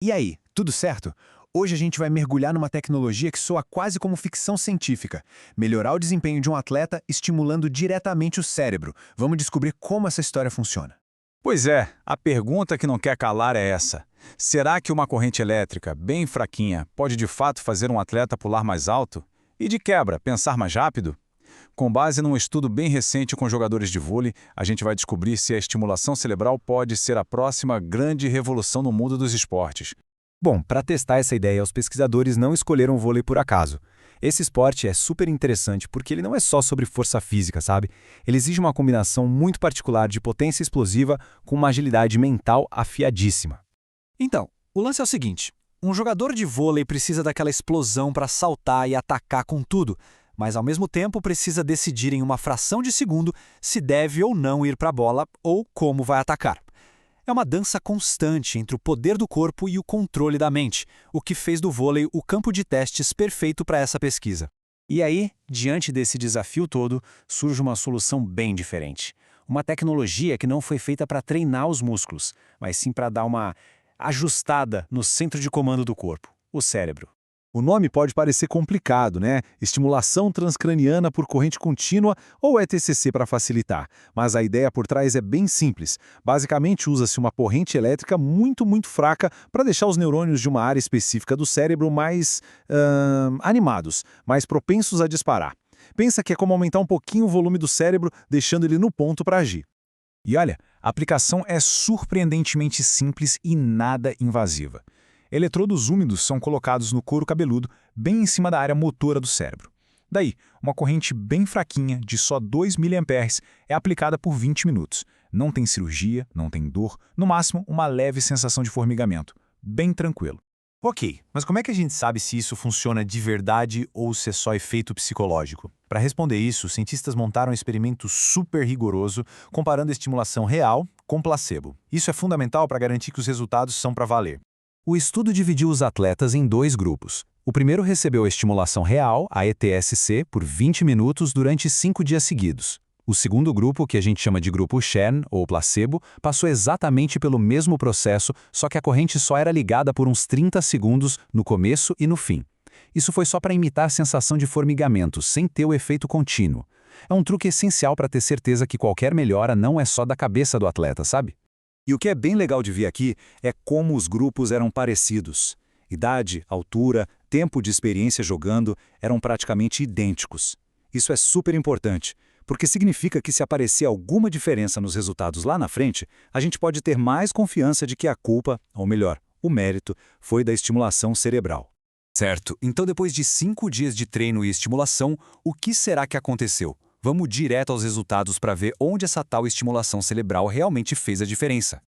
E aí, tudo certo? Hoje a gente vai mergulhar numa tecnologia que soa quase como ficção científica. Melhorar o desempenho de um atleta estimulando diretamente o cérebro. Vamos descobrir como essa história funciona. Pois é, a pergunta que não quer calar é essa. Será que uma corrente elétrica, bem fraquinha, pode de fato fazer um atleta pular mais alto? E de quebra, pensar mais rápido? Com base num estudo bem recente com jogadores de vôlei, a gente vai descobrir se a estimulação cerebral pode ser a próxima grande revolução no mundo dos esportes. Bom, para testar essa ideia, os pesquisadores não escolheram o vôlei por acaso. Esse esporte é super interessante porque ele não é só sobre força física, sabe? Ele exige uma combinação muito particular de potência explosiva com uma agilidade mental afiadíssima. Então, o lance é o seguinte: um jogador de vôlei precisa daquela explosão para saltar e atacar com tudo, mas ao mesmo tempo precisa decidir em uma fração de segundo se deve ou não ir para a bola ou como vai atacar. É uma dança constante entre o poder do corpo e o controle da mente, o que fez do vôlei o campo de testes perfeito para essa pesquisa. E aí, diante desse desafio todo, surge uma solução bem diferente. Uma tecnologia que não foi feita para treinar os músculos, mas sim para dar uma ajustada no centro de comando do corpo, o cérebro. O nome pode parecer complicado, né? Estimulação transcraniana por corrente contínua ou ETCC para facilitar, mas a ideia por trás é bem simples. Basicamente, usa-se uma corrente elétrica muito fraca para deixar os neurônios de uma área específica do cérebro mais animados, mais propensos a disparar. Pensa que é como aumentar um pouquinho o volume do cérebro, deixando ele no ponto para agir. E olha, a aplicação é surpreendentemente simples e nada invasiva. Eletrodos úmidos são colocados no couro cabeludo, bem em cima da área motora do cérebro. Daí, uma corrente bem fraquinha, de só 2 mA, é aplicada por 20 minutos. Não tem cirurgia, não tem dor, no máximo uma leve sensação de formigamento. Bem tranquilo. Ok, mas como é que a gente sabe se isso funciona de verdade ou se é só efeito psicológico? Para responder isso, os cientistas montaram um experimento super rigoroso comparando a estimulação real com placebo. Isso é fundamental para garantir que os resultados são para valer. O estudo dividiu os atletas em dois grupos. O primeiro recebeu a estimulação real, a ETSC, por 20 minutos durante 5 dias seguidos. O segundo grupo, que a gente chama de grupo sham, ou placebo, passou exatamente pelo mesmo processo, só que a corrente só era ligada por uns 30 segundos no começo e no fim. Isso foi só para imitar a sensação de formigamento, sem ter o efeito contínuo. É um truque essencial para ter certeza que qualquer melhora não é só da cabeça do atleta, sabe? E o que é bem legal de ver aqui é como os grupos eram parecidos. Idade, altura, tempo de experiência jogando eram praticamente idênticos. Isso é super importante, porque significa que se aparecer alguma diferença nos resultados lá na frente, a gente pode ter mais confiança de que a culpa, ou melhor, o mérito, foi da estimulação cerebral. Certo, então depois de 5 dias de treino e estimulação, o que será que aconteceu? Vamos direto aos resultados para ver onde essa tal estimulação cerebral realmente fez a diferença.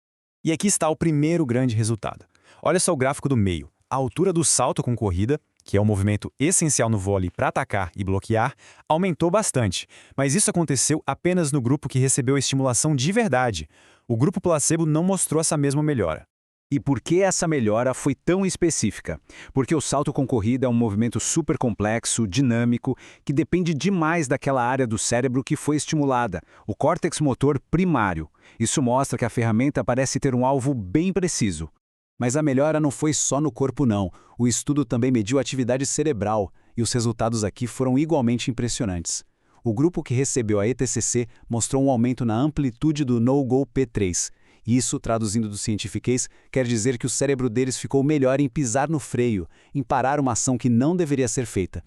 E aqui está o primeiro grande resultado. Olha só o gráfico do meio. A altura do salto com corrida, que é um movimento essencial no vôlei para atacar e bloquear, aumentou bastante. Mas isso aconteceu apenas no grupo que recebeu a estimulação de verdade. O grupo placebo não mostrou essa mesma melhora. E por que essa melhora foi tão específica? Porque o salto com corrida é um movimento super complexo, dinâmico, que depende demais daquela área do cérebro que foi estimulada, o córtex motor primário. Isso mostra que a ferramenta parece ter um alvo bem preciso. Mas a melhora não foi só no corpo não. O estudo também mediu a atividade cerebral, e os resultados aqui foram igualmente impressionantes. O grupo que recebeu a ETCC mostrou um aumento na amplitude do no-go P3. Isso, traduzindo do cientifiquês, quer dizer que o cérebro deles ficou melhor em pisar no freio, em parar uma ação que não deveria ser feita.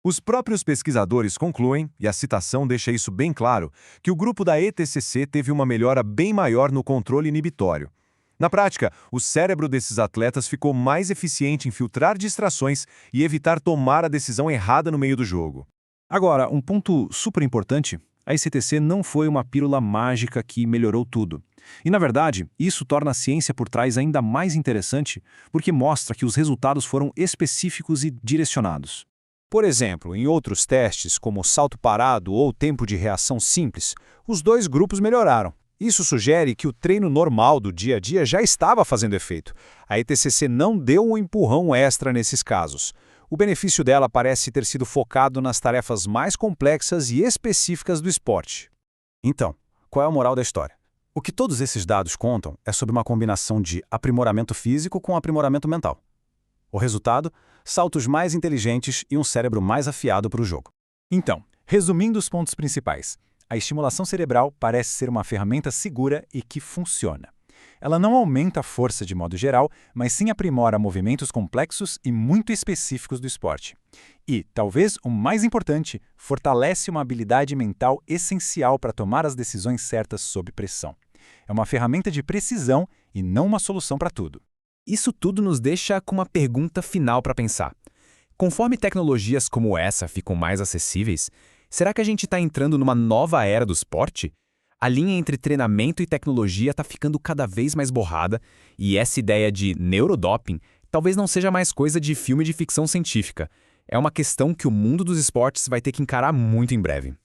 Os próprios pesquisadores concluem, e a citação deixa isso bem claro, que o grupo da ETCC teve uma melhora bem maior no controle inibitório. Na prática, o cérebro desses atletas ficou mais eficiente em filtrar distrações e evitar tomar a decisão errada no meio do jogo. Agora, um ponto super importante, a ETCC não foi uma pílula mágica que melhorou tudo. E, na verdade, isso torna a ciência por trás ainda mais interessante, porque mostra que os resultados foram específicos e direcionados. Por exemplo, em outros testes, como salto parado ou tempo de reação simples, os dois grupos melhoraram. Isso sugere que o treino normal do dia a dia já estava fazendo efeito. A ETCC não deu um empurrão extra nesses casos. O benefício dela parece ter sido focado nas tarefas mais complexas e específicas do esporte. Então, qual é a moral da história? O que todos esses dados contam é sobre uma combinação de aprimoramento físico com aprimoramento mental. O resultado? Saltos mais inteligentes e um cérebro mais afiado para o jogo. Então, resumindo os pontos principais, a estimulação cerebral parece ser uma ferramenta segura e que funciona. Ela não aumenta a força de modo geral, mas sim aprimora movimentos complexos e muito específicos do esporte. E, talvez o mais importante, fortalece uma habilidade mental essencial para tomar as decisões certas sob pressão. É uma ferramenta de precisão e não uma solução para tudo. Isso tudo nos deixa com uma pergunta final para pensar. Conforme tecnologias como essa ficam mais acessíveis, será que a gente está entrando numa nova era do esporte? A linha entre treinamento e tecnologia está ficando cada vez mais borrada, e essa ideia de neurodoping talvez não seja mais coisa de filme de ficção científica. É uma questão que o mundo dos esportes vai ter que encarar muito em breve.